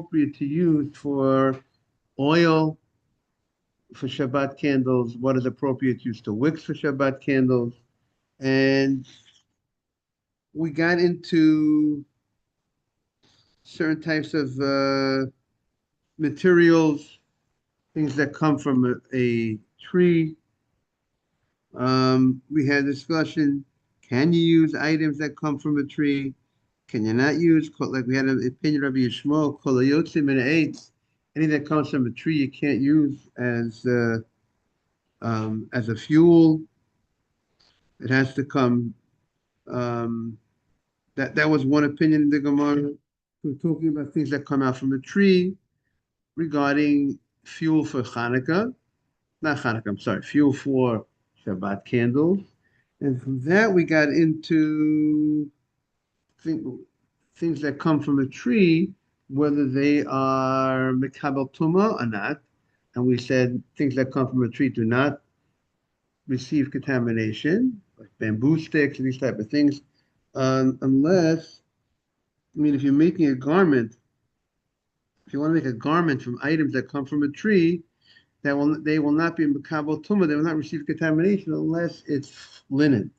appropriate to use for oil for Shabbat candles, what is appropriate use to wicks for Shabbat candles, and we got into certain types of materials, things that come from a tree. We had discussion, can you use items that come from a tree? Can you not use, like we had an opinion of Yishmael, anything that comes from a tree you can't use as a fuel. It has to come, um, that was one opinion in the Gemara. We're talking about things that come out from a tree regarding fuel for Hanukkah, not Hanukkah, I'm sorry, fuel for Shabbat candles. And from that, we got into things that come from a tree, whether they are Mekabel Tuma or not. And we said things that come from a tree do not receive contamination, like bamboo sticks and these type of things, unless, I mean, if you're making a garment, if you want to make a garment from items that come from a tree, they will not be Mekabel Tuma, they will not receive contamination unless it's linen,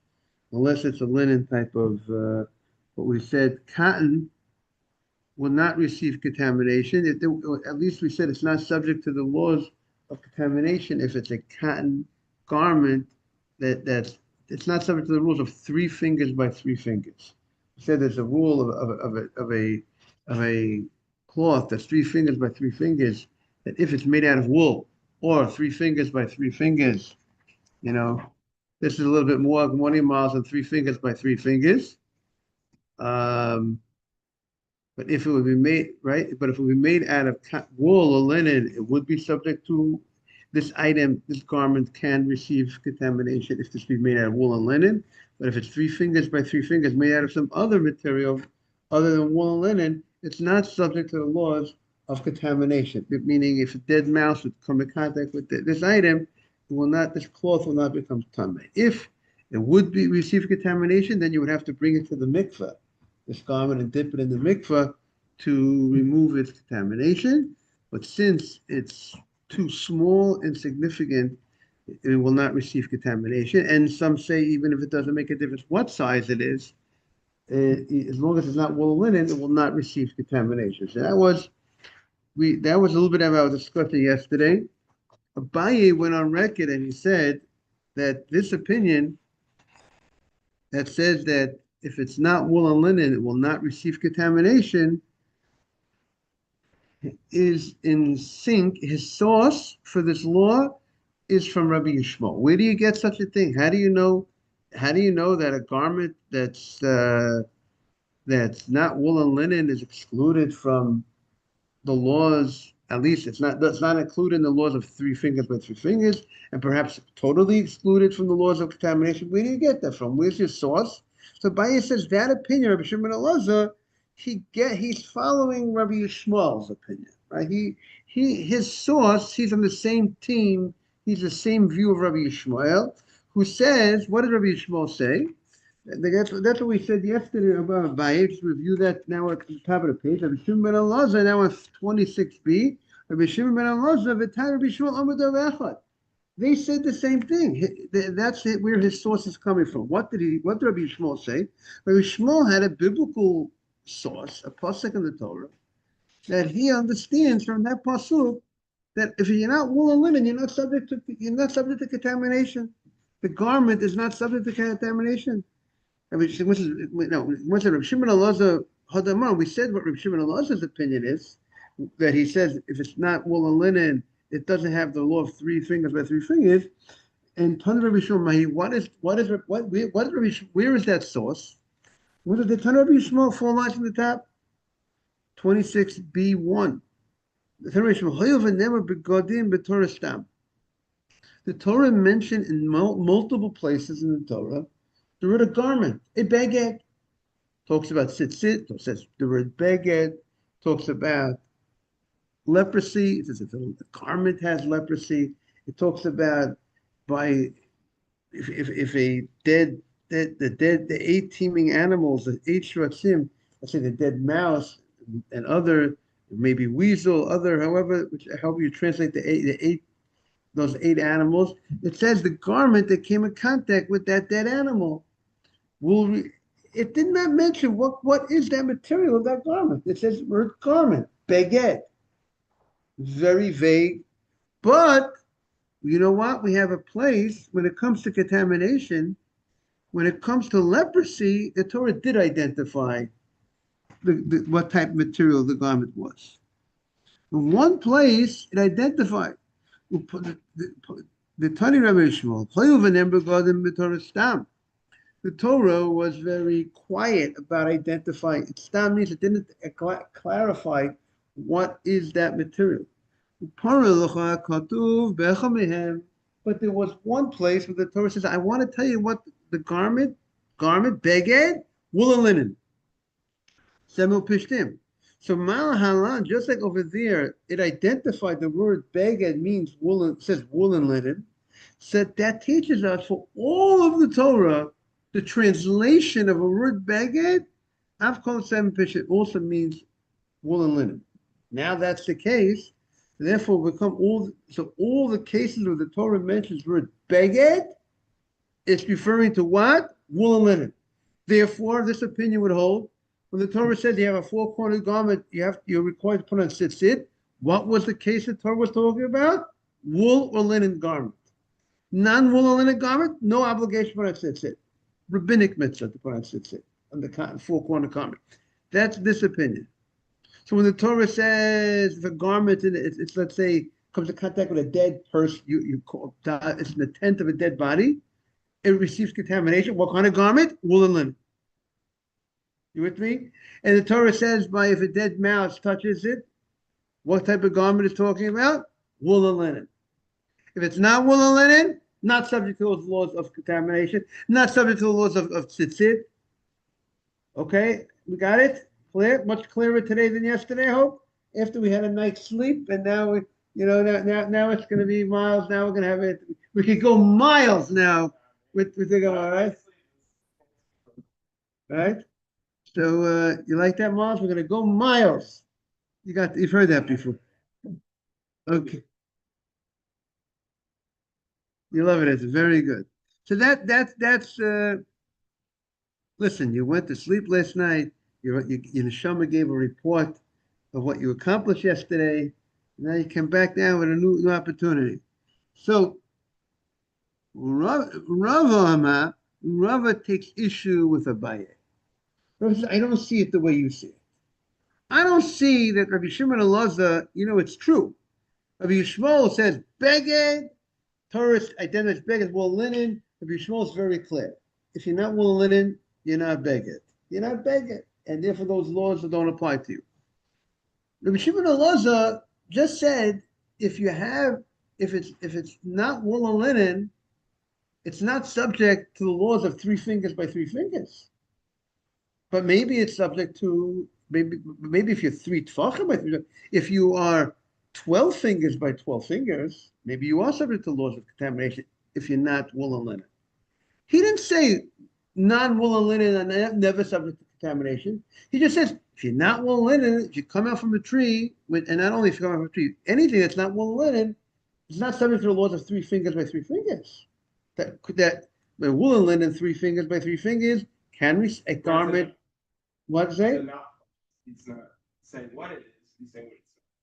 unless it's a linen type of, what we said, cotton will not receive contamination. At least we said it's not subject to the laws of contamination if it's a cotton garment that's it's not subject to the rules of 3 fingers by 3 fingers. We said there's a rule of a cloth that's 3 fingers by 3 fingers, that if it's made out of wool or 3 fingers by 3 fingers, you know, this is a little bit more 20 miles than 3 fingers by 3 fingers. But if it would be made, right, but if it would be made out of wool or linen, it would be subject to this item, this garment can receive contamination if this be made out of wool and linen. But if it's 3 fingers by 3 fingers made out of some other material other than wool and linen, it's not subject to the laws of contamination. Meaning if a dead mouse would come in contact with this item, this cloth will not become tamei. If it would be receive contamination, then you would have to bring it to the mikveh, this garment, and dip it in the mikveh to remove its contamination. But since it's too small, insignificant, it will not receive contamination. And some say even if it doesn't make a difference what size it is, as long as it's not wool or linen, it will not receive contamination. So that was a little bit of our discussion yesterday. Abaye went on record and he said that this opinion that says that if it's not wool and linen, it will not receive contamination, is in sync. His source for this law is from Rabbi Yishmael. Where do you get such a thing? How do you know? How do you know that a garment that's not wool and linen is excluded from the laws? At least that's not included in the laws of 3 fingers by 3 fingers, and perhaps totally excluded from the laws of contamination. Where do you get that from? Where's your source? So Baye says that opinion, Rabbi Shimon Elazar, he's following Rabbi Yishmael's opinion, right? His source, he's on the same team, he's the same view of Rabbi Yishmael, who says, what does Rabbi Yishmael say? That's what we said yesterday about Baye. Just review that now at the top of the page. Rabbi Shimon ben Elazar, now on 26b. Rabbi Shimon ben Elazar, v'tai Rabbi Yishmael amud echad. They said the same thing. That's where his source is coming from. What did Rabbi Yishmael say? Rabbi Yishmael had a biblical source, a pasuk in the Torah, that he understands from that pasuk that if you're not wool and linen, you're not subject to contamination. The garment is not subject to contamination. Rabbi Shimon Elazar Hadamar, we said what Rabbi Shimon Elazar's opinion is, that he says if it's not wool and linen, it doesn't have the law of 3 fingers by 3 fingers. And Tan Rabbi Shimon, where is that source? Where did the Tan Rabbi Shimon fall lines from the top? 26b1. The Tan Rabbi Shimon, the Torah mentioned in multiple places in the Torah the word of garment, a beged. Talks about tzitzit, says the word beged, talks about leprosy. It says if a garment has leprosy. It talks about if a the 8 teeming animals, the 8 shratzim, let's say the dead mouse and other maybe weasel, other, however you translate those 8 animals. It says the garment that came in contact with that dead animal it did not mention what is that material of that garment. It says word garment, beged, very vague. But you know what? We have a place when it comes to contamination, when it comes to leprosy, the Torah did identify what type of material the garment was. In one place, it identified the Tani Rabbi Shmuel, the Torah was very quiet about identifying. It still means it didn't clarify what is that material. But there was one place where the Torah says, I want to tell you what the garment, beged, wool and linen, semel pishtim. So Malahalan, just like over there, it identified the word beged means wool, says wool and linen. So that teaches us for all of the Torah, the translation of a word beged, Avkol Sem Pishit, also means wool and linen. Now that's the case. Therefore, all the cases where the Torah mentions the word beged, it's referring to what? Wool and linen. Therefore, this opinion would hold. When the Torah says you have a four-cornered garment, you're required to put on tzitzit. What was the case the Torah was talking about? Wool or linen garment. Non-wool or linen garment, no obligation to put on tzitzit. Rabbinic mitzvah to put on tzitzit on the four-cornered garment. That's this opinion. So when the Torah says if a garment, it's let's say comes in contact with a dead person, it's in the tent of a dead body, it receives contamination. What kind of garment? Wool and linen. You with me? And the Torah says if a dead mouse touches it, what type of garment is talking about? Wool and linen. If it's not wool and linen, not subject to those laws of contamination, not subject to the laws of tzitzit. Okay, we got it? Clear? Much clearer today than yesterday, I hope. After we had a night's sleep, and now now it's going to be miles. Now we're going to have it. We could go miles now with the Gemara, right? Right. So you like that, Miles? We're going to go miles. You've heard that before. Okay, you love it. It's very good. So that's. Listen, you went to sleep last night. Your neshama gave a report of what you accomplished yesterday. Now you come back down with a new opportunity. So Rava takes issue with Abaye. Rava says, I don't see it the way you see it. I don't see that Rabbi Shimon Elazar, it's true. Rabbi Yishmael says, Beged, Torah identifies Beged, wool linen. Rabbi Yishmael is very clear. If you're not wool linen, you're not Beged. You're not Beged. And therefore those laws don't apply to you. Rabbi Shimon Elazar just said, if it's not wool and linen, it's not subject to the laws of 3 fingers by 3 fingers. But maybe it's subject to maybe if you're 3 tefachim by 3, if you are 12 fingers by 12 fingers, maybe you are subject to laws of contamination if you're not wool and linen. He didn't say non-wool and linen are never subject to contamination. He just says if you're not wool and linen, if you come out from a tree, and not only if you come out from a tree, anything that's not wool and linen is not subject to the laws of 3 fingers by 3 fingers. That wool and linen 3 fingers by 3 fingers can a garment. What's that? He's not saying what it is. He's saying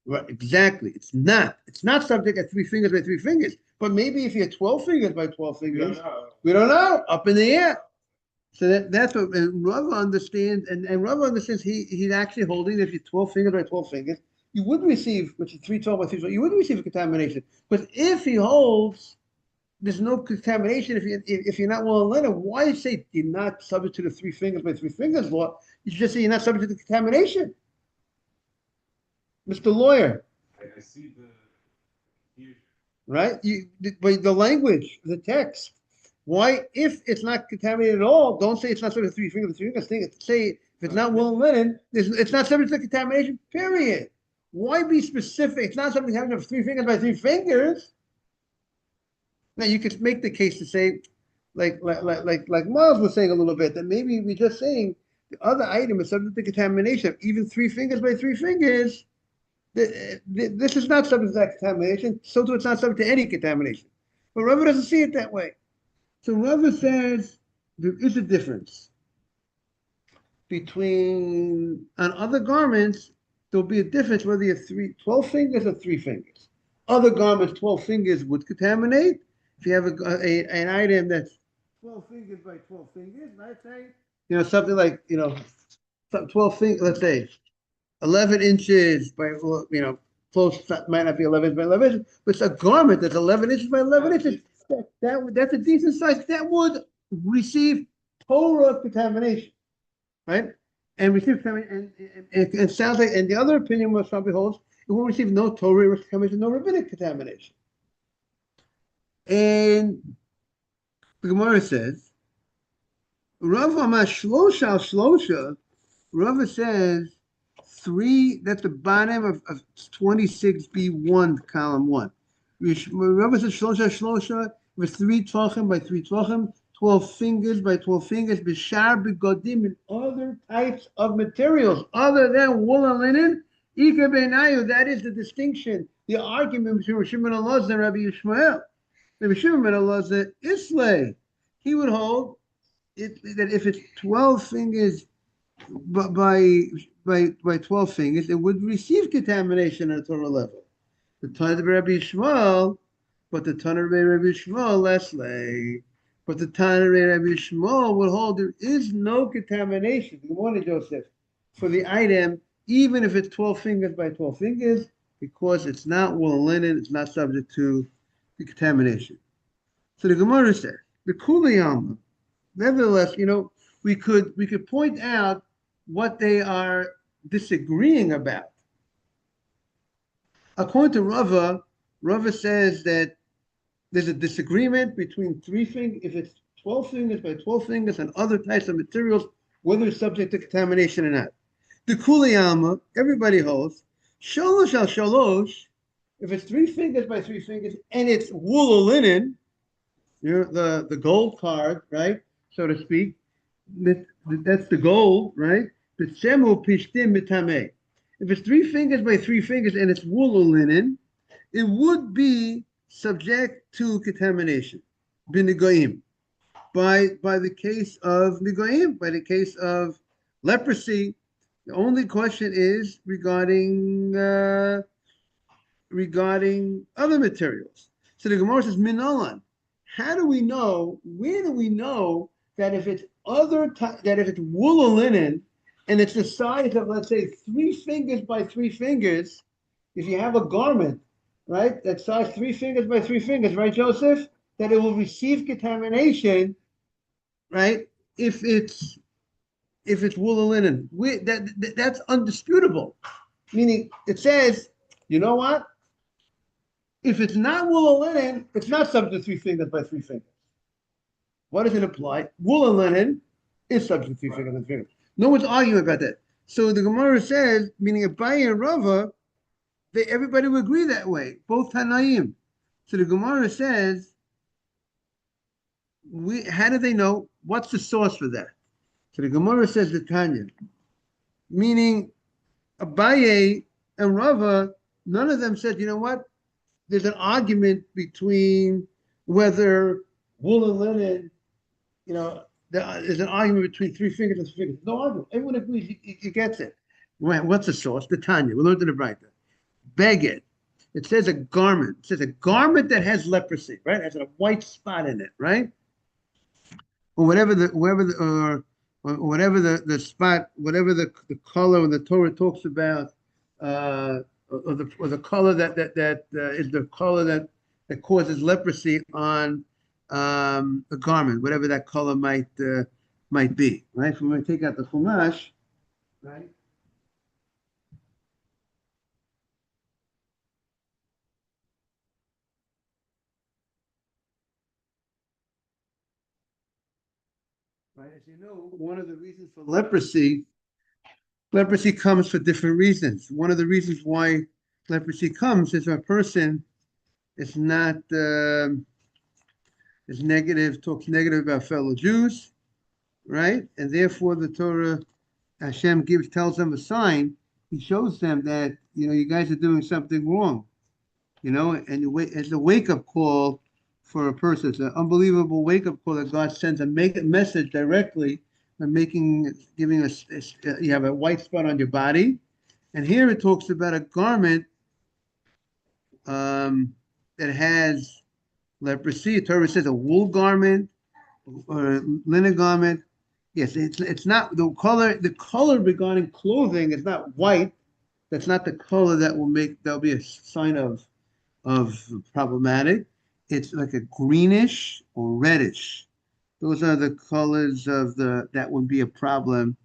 what it's. Right, exactly. It's not. It's not subject at 3 fingers by 3 fingers. But maybe if you're 12 fingers by 12 fingers, we don't know. Up in the air. So that's what Rava understands, and Rava understands he's actually holding that if you're 12 fingers by 12 fingers, you would receive, which is 312 by 312, you would receive a contamination. But if he holds there's no contamination if you're not wool and linen, why say you're not subject to the 3 fingers by 3 fingers law? You should just say you're not subject to the contamination. Mr. Lawyer. I see the confusion. Right? But the language, the text. Why, if it's not contaminated at all, don't say it's not subject to 3 fingers. 3 fingers. Say if it's not wool and linen, it's not subject to contamination. Period. Why be specific? It's not something having 3 fingers by 3 fingers. Now you could make the case to say, like Miles was saying a little bit, that maybe we're just saying the other item is subject to contamination. Even 3 fingers by 3 fingers, This is not subject to that contamination, so too it's not subject to any contamination. But Rava doesn't see it that way. So Rava says there is a difference between, on other garments, there'll be a difference whether you have 12 fingers or 3 fingers. Other garments, 12 fingers would contaminate. If you have an item that's 12 fingers by 12 fingers, let's say, something like, 12 fingers, let's say 11 inches by, close, might not be 11 by 11 inches, but it's a garment that's 11 inches by 11 inches. That's a decent size. That would receive Torah contamination, right? And receive contamination. And it sounds like, and the other opinion was probably holds, it won't receive no Torah contamination, no rabbinic contamination. And the Gemara says, Rav Amar Shlosha al Shlosha, Rava says, 3, that's the bottom of 26b1, column 1. Rava says Shlosha Shlosha, with 3 tvachim by 3 tvachim, 12 fingers by 12 fingers, b'shar begodim, and other types of materials other than wool and linen. Ika beinayu, that is the distinction, the argument between Rav Shimon ben Elazar and Rabbi Yishmael. Rabbi Shimon ben Elazar, Islay, he would hold that if it's 12 fingers by 12 fingers, it would receive contamination at a Torah level. The Tana of Rabbi Yishmael, but the Tana of Rabbi Yishmael, Leslie. But the Tana of Rabbi Yishmael would hold there is no contamination. Good morning, Joseph. For the item, even if it's 12 fingers by 12 fingers, because it's not wool and linen, it's not subject to the contamination. So the Gemara says, the Kuliyama, nevertheless, we could point out what they are disagreeing about. According to Rava says that there's a disagreement between 3 fingers, if it's 12 fingers by 12 fingers and other types of materials, whether it's subject to contamination or not. The Kuliyama, everybody holds, Shalosh al Shalosh, if it's 3 fingers by 3 fingers and it's wool or linen, the gold card, right, so to speak, that's the gold, right? The Shemu Pishtim Mitame. If it's 3 fingers by 3 fingers and it's wool or linen, it would be subject to contamination, b'nigoim, by the case of nigoim, by the case of leprosy. The only question is regarding other materials. So the Gemara says, Minolan, how do we know? Where do we know that if it's wool or linen, and it's the size of, let's say, 3 fingers by 3 fingers, if you have a garment, right, that size 3 fingers by 3 fingers, right, Joseph, that it will receive contamination, right, if it's wool or linen. That's undisputable. Meaning, it says, you know what? If it's not wool or linen, it's not subject to 3 fingers by 3 fingers. What does it imply? Wool and linen is subject to 3 fingers by 3 fingers. No one's arguing about that. So the Gemara says, meaning Abaye and Rava, everybody will agree that way, both Tanaim. So the Gemara says, how do they know? What's the source for that? So the Gemara says the Tanya, meaning Abaye and Rava, none of them said, you know what? There's an argument between whether wool and linen, there's an argument between 3 fingers and 3 fingers. No argument. Everyone agrees. He gets it. What's the source? The Tanya. We learned in the Braita. Beged. It says a garment. It says a garment that has leprosy, right? It has a white spot in it, right? Or whatever the spot, whatever the color when the Torah talks about, or the color that is the color that causes leprosy on a garment, whatever that color might be, right? If we're going to take out the chumash, right? Right, as you know, one of the reasons for leprosy comes for different reasons. One of the reasons why leprosy comes is when a person is not talks negative about fellow Jews, right? And therefore the Torah, Hashem tells them a sign he shows them that, you guys are doing something wrong, and it's a wake-up call for a person. It's an unbelievable wake-up call that God sends a message directly by giving us, you have a white spot on your body. And here it talks about a garment that has leprosy. The Torah says a wool garment or a linen garment. Yes, it's not the color. The color regarding clothing is not white. That's not the color that'll be a sign of problematic. It's like a greenish or reddish. Those are the colors that would be a problem,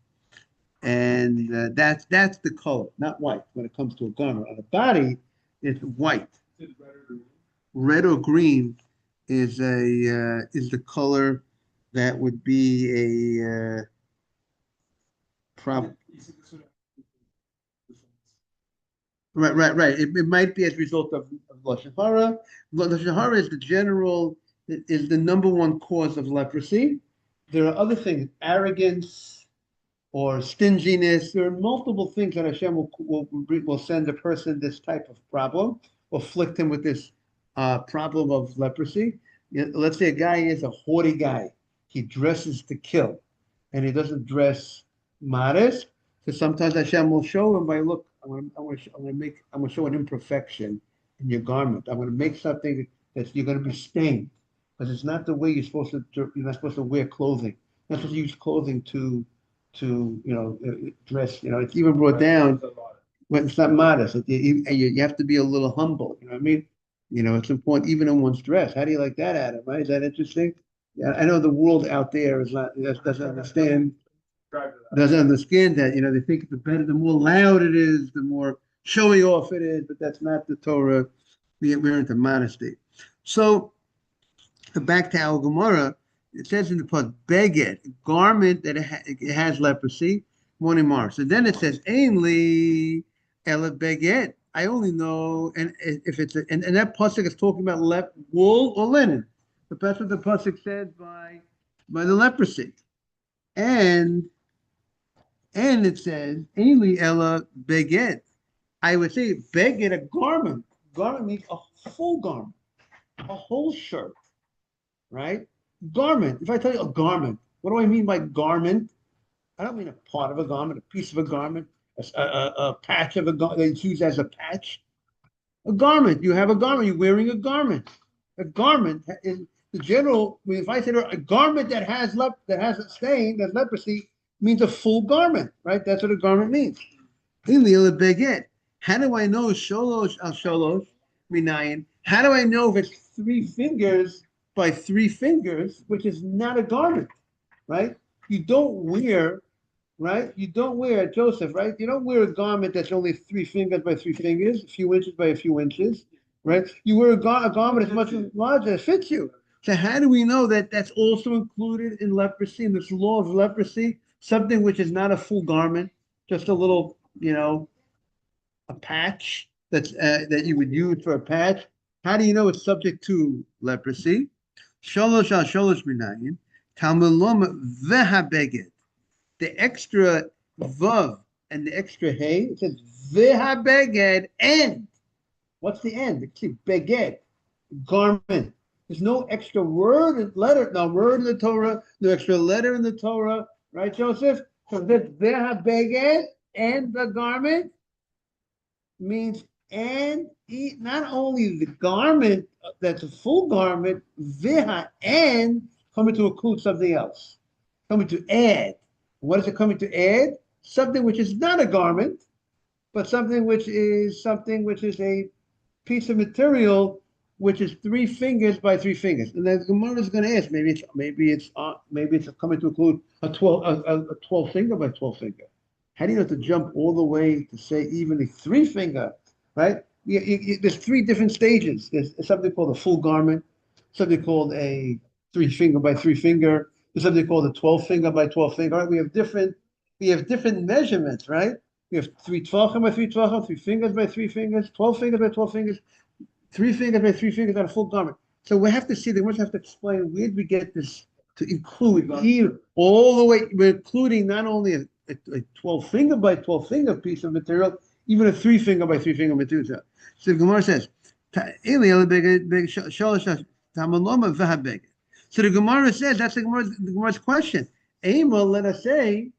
and that's the color, not white. When it comes to a garment on the body, it's white. Red or green is the color that would be a problem. Right. It might be as a result of Lashon Hara. Lashon Hara is the number one cause of leprosy. There are other things, arrogance or stinginess. There are multiple things that Hashem will send a person this type of problem, or afflict him with this problem of leprosy. Let's say a guy is a haughty guy. He dresses to kill, and he doesn't dress modest. So sometimes Hashem will show him by, look, I'm going to show an imperfection in your garment. I'm going to make something that you're going to be stained, because it's not the way you're not supposed to wear clothing. You're not supposed to use clothing to dress. It's even brought down when it's not modest. You have to be a little humble. You know what I mean? It's important even in one's dress. How do you like that, Adam? Right? Is that interesting? Yeah, I know the world out there doesn't understand that. They think the more loud it is, the more showy off it is, but that's not the Torah. We're into modesty. So back to our Gemara, it says in the part, beged, garment that it has leprosy, morning mar. So then it says, ainly ela beged. I only know, and if it's and that pasuk is talking about wool or linen. That's what the pasuk said by the leprosy, and it says, ainly ela beged. I would say beged, a garment. Garment means a full garment, a whole shirt, right? Garment. If I tell you a garment, what do I mean by garment? I don't mean a part of a garment, a piece of a garment, a patch of a garment that's used as a patch. A garment. You have a garment. You're wearing a garment. A garment is the general. If I say a garment that has a stain, that leprosy, means a full garment, right? That's what a garment means. How do I know sholosh al sholosh minayin? How do I know if it's 3 fingers by 3 fingers, which is not a garment, right? You don't wear, right? You don't wear, Joseph, right? You don't wear a garment that's only 3 fingers by 3 fingers, a few inches by a few inches, right? You wear a garment that's much larger, it fits you. So how do we know that that's also included in leprosy, in this law of leprosy, something which is not a full garment, just a little, a patch that you would use for a patch? How do you know it's subject to leprosy? Sholosh al sholosh minayin, Talmud loma vehabeged. The extra vav and the extra hey, it says vehabeged, and what's the end? It's beged, garment. There's no extra word, letter, no word in the Torah, no extra letter in the Torah, right, Joseph? So this vehabeged and the garment means and not only the garment that's a full garment, viha, and coming to include something else, coming to add. What is it coming to add? Something which is not a garment, but something which is a piece of material which is 3 fingers by 3 fingers. And the Gemara is going to ask, maybe it's coming to include a 12 finger by 12 finger. How do you know to jump all the way to say even a 3 finger, right? There's 3 different stages. There's something called a full garment, something called a 3 finger by 3 finger, there's something called a 12 finger by 12 finger. Right? We have different measurements, right? We have 3 tvachim by 3 tvachim, 3 fingers by 3 fingers, 12 fingers by 12 fingers, 3 fingers by 3 fingers on a full garment. So we have to see, they must have to explain where did we get this to include all the way. We're including not only a a 12 finger by 12 finger piece of material, even a 3 finger by 3 finger material. So the Gemara says, so the Gemara says, that's the Gemara's question. Ema, let us say,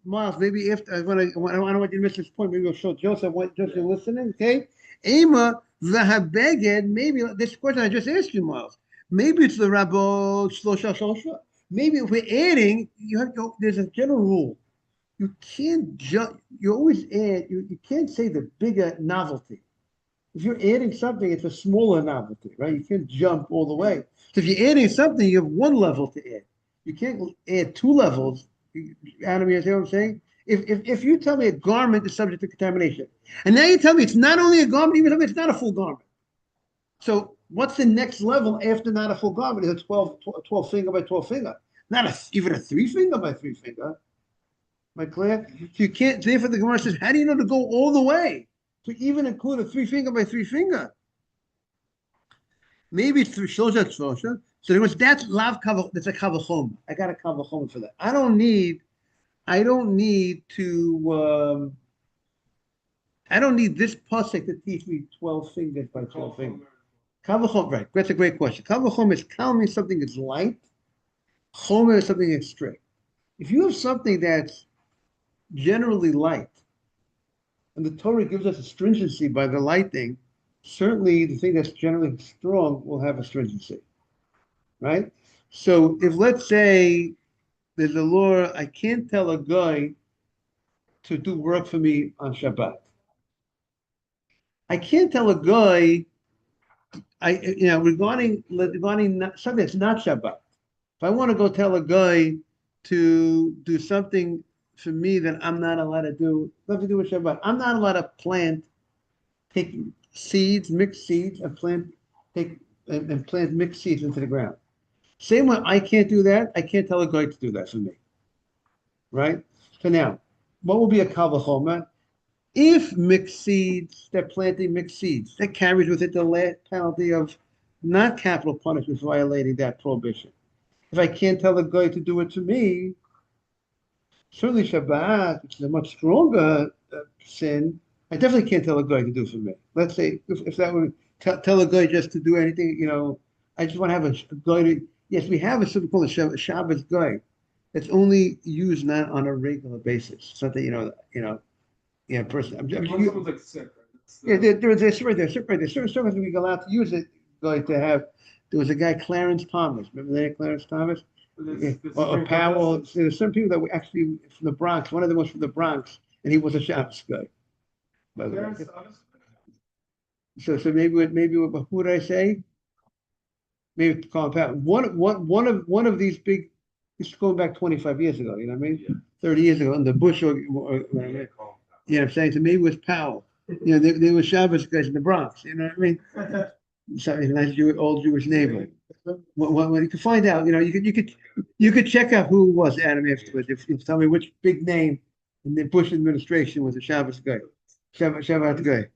Miles, maybe if I don't want you to miss this point, maybe we'll show Joseph what Joseph listening, okay? Ema v'habeged, maybe this question I just asked you, Miles. Maybe it's the Rabbo Shlosha Shlosha. Maybe if we're adding, there's a general rule. You can't you always add, you can't say the bigger novelty. If you're adding something, it's a smaller novelty, right? You can't jump all the way. So if you're adding something, you have one level to add. You can't add two levels. Adam, you see what I'm saying? If you tell me a garment is subject to contamination, and now you tell me it's not only a garment, even if it's not a full garment. So what's the next level after not a full garment? Is a 12 finger by 12 finger, not even a 3 finger by 3 finger. Am I clear? So you can't. Therefore, the Gemara says, how do you know to go all the way to even include a 3 finger by 3 finger? Maybe it's through shosha shosha. So that's lav kavach. That's a kavachom. I got a kavachom for that. I don't need to. I don't need this pasuk to teach me 12 fingers by 12 fingers. Kavachom, right? That's a great question. Kavachom is kal means something that's light. Chomer is something that's strict. If you have something that's generally light, and the Torah gives us a stringency by the light thing, certainly the thing that's generally strong will have a stringency, right? So if let's say there's a law, I can't tell a guy to do work for me on Shabbat. I can't tell a guy, regarding something that's not Shabbat. If I want to go tell a guy to do something for me that I'm not allowed to do, nothing to do with Shabbat. I'm not allowed to take seeds, mix seeds, and plant mixed seeds into the ground. Same way, I can't do that. I can't tell a guy to do that for me, right? So now, what will be a kal v'chomer? If mixed seeds, they're planting mixed seeds, that carries with it the penalty of not capital punishment for violating that prohibition. If I can't tell a guy to do it to me, certainly Shabbat, which is a much stronger sin, I definitely can't tell a guy to do for me. Let's say if that would tell a guy just to do anything, I just want to have a guy to. Yes, we have something called a Shabbos guy that's only used not on a regular basis. Something person. Someone's like sick, Yeah, right? there's certain services we allowed to use it. Like to have. There was a guy, Clarence Thomas. Remember the name Clarence Thomas? Or Powell. There's some people that were actually from the Bronx. One of them was from the Bronx, and he was a Shabbos guy. So maybe who would I say? Maybe Colin Powell. One of these big. This is going back 25 years ago. You know what I mean? Yeah. 30 years ago in the Bush. You know what I'm saying? So maybe it was Powell. They were Shabbos guys in the Bronx. You know what I mean? Sorry, a nice old Jewish neighbor. When you can find out, you could check out who it was, Adam, afterwards. If you tell me which big name in the Bush administration was a Shabbos guy, Shabbat guy.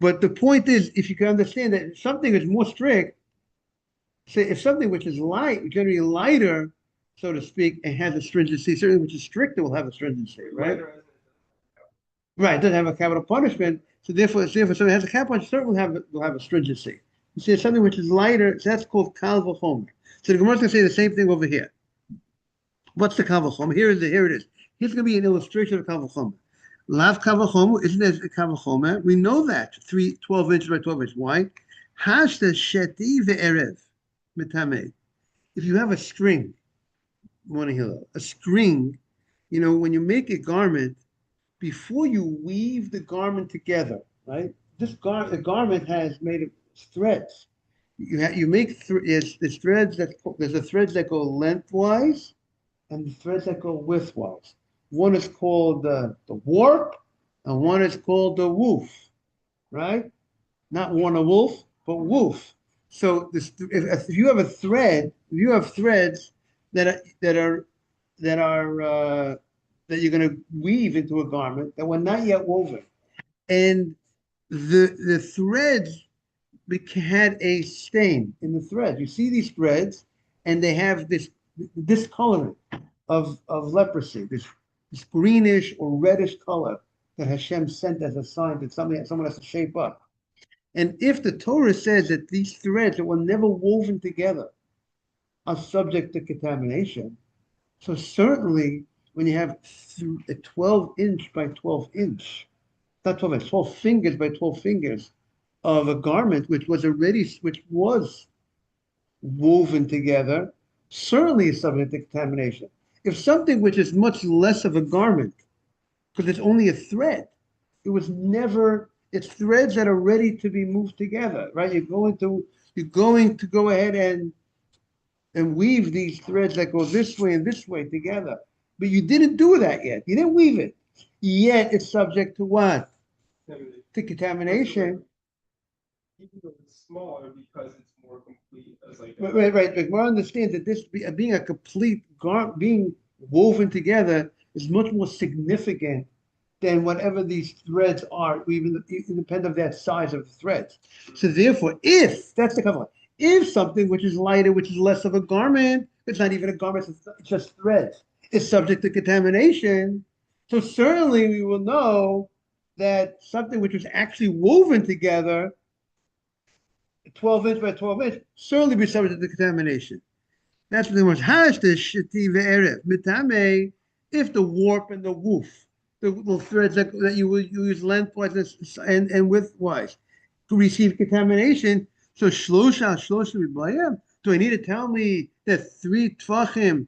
But the point is, if you can understand that something is more strict, say if something which is light, generally lighter, so to speak, and has a stringency, certainly which is stricter will have a stringency, right? Right, it doesn't have a capital punishment, so therefore something has a capital punishment, certainly will have a stringency. You see, something which is lighter, so that's called kal v'chomer. So the Gemara is going to say the same thing over here. What's the kal v'chomer? Here it is. Here's going to be an illustration of kal v'chomer. Lav kal v'chomer, isn't it a kal v'chomer? We know that 12 inches by 12 inches. Why? Hashta sheti ve'erev mitame. If you have a string, a string, when you make a garment, before you weave the garment together, right? The garment has made of threads. You make there's threads there's the threads that go lengthwise and the threads that go widthwise. One is called the warp and one is called the woof, right? Not Warner Wolf, but woof. So if you have a thread, if you have threads that you're going to weave into a garment that were not yet woven, and the threads had a stain in the thread. You see these threads, and they have this discoloring of leprosy, this greenish or reddish color that Hashem sent as a sign that something that someone has to shape up. And if the Torah says that these threads that were never woven together are subject to contamination, so certainly when you have a 12-inch by 12-inch, not 12 inch, 12 fingers by 12 fingers of a garment which was woven together, certainly is subject to contamination. If something which is much less of a garment, because it's only a thread, it's threads that are ready to be moved together, right? You're going to go ahead and weave these threads that go this way and this way together. But you didn't do that yet. You didn't weave it. Yet it's subject to what? To contamination. Even though it's smaller because it's more complete as like Right. But more understand that this being a complete being woven together is much more significant than whatever these threads are, even independent of that size of the threads. So therefore, if that's the cover, if something which is lighter, which is less of a garment, it's not even a garment, it's just threads, is subject to contamination. So certainly we will know that something which was actually woven together, 12 inch by 12 inch, certainly be subject to contamination. That's what it was. If the warp and the woof, the little threads that you will use lengthwise and widthwise, to receive contamination. So shloshah. Do I need to tell me that 3 tvachim,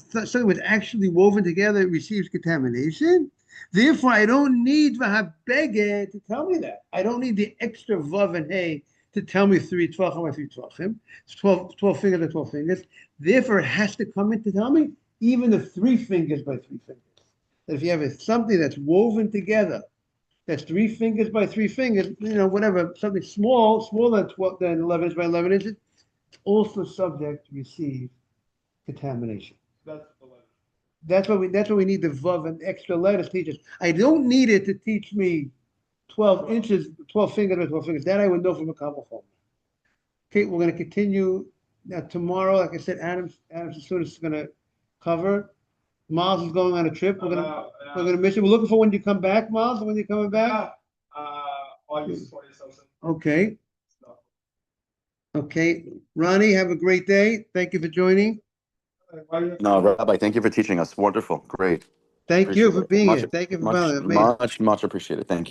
something was actually woven together, receives contamination? Therefore, I don't need vahabeged to tell me that. I don't need the extra vav and hey to tell me 3 tvachim by 3 tvachim. It's 12 fingers by 12 fingers. Therefore, it has to come in to tell me even the 3 fingers by 3 fingers. That if you have something that's woven together, that's 3 fingers by 3 fingers, whatever, something smaller than 11 inches by 11 inches, it's also subject to receive contamination. that's the letter. That's what we need the vav and extra letters teach us. I don't need it to teach me 12 inches, 12 fingers by 12 fingers. That I would know from a Kabbalah. Okay, we're going to continue now tomorrow. Like I said, Adam's student is going to cover. Miles is going on a trip. We're gonna miss you. We're looking for when you come back, Miles. When you're coming back? August 20-something. Okay. Okay. Ronnie, have a great day. Thank you for joining. No, Rabbi, thank you for teaching us. Wonderful. Great. Thank you Appreciate for it. being Much- here. Thank you for much, being here. Amazing. much appreciated. Thank you.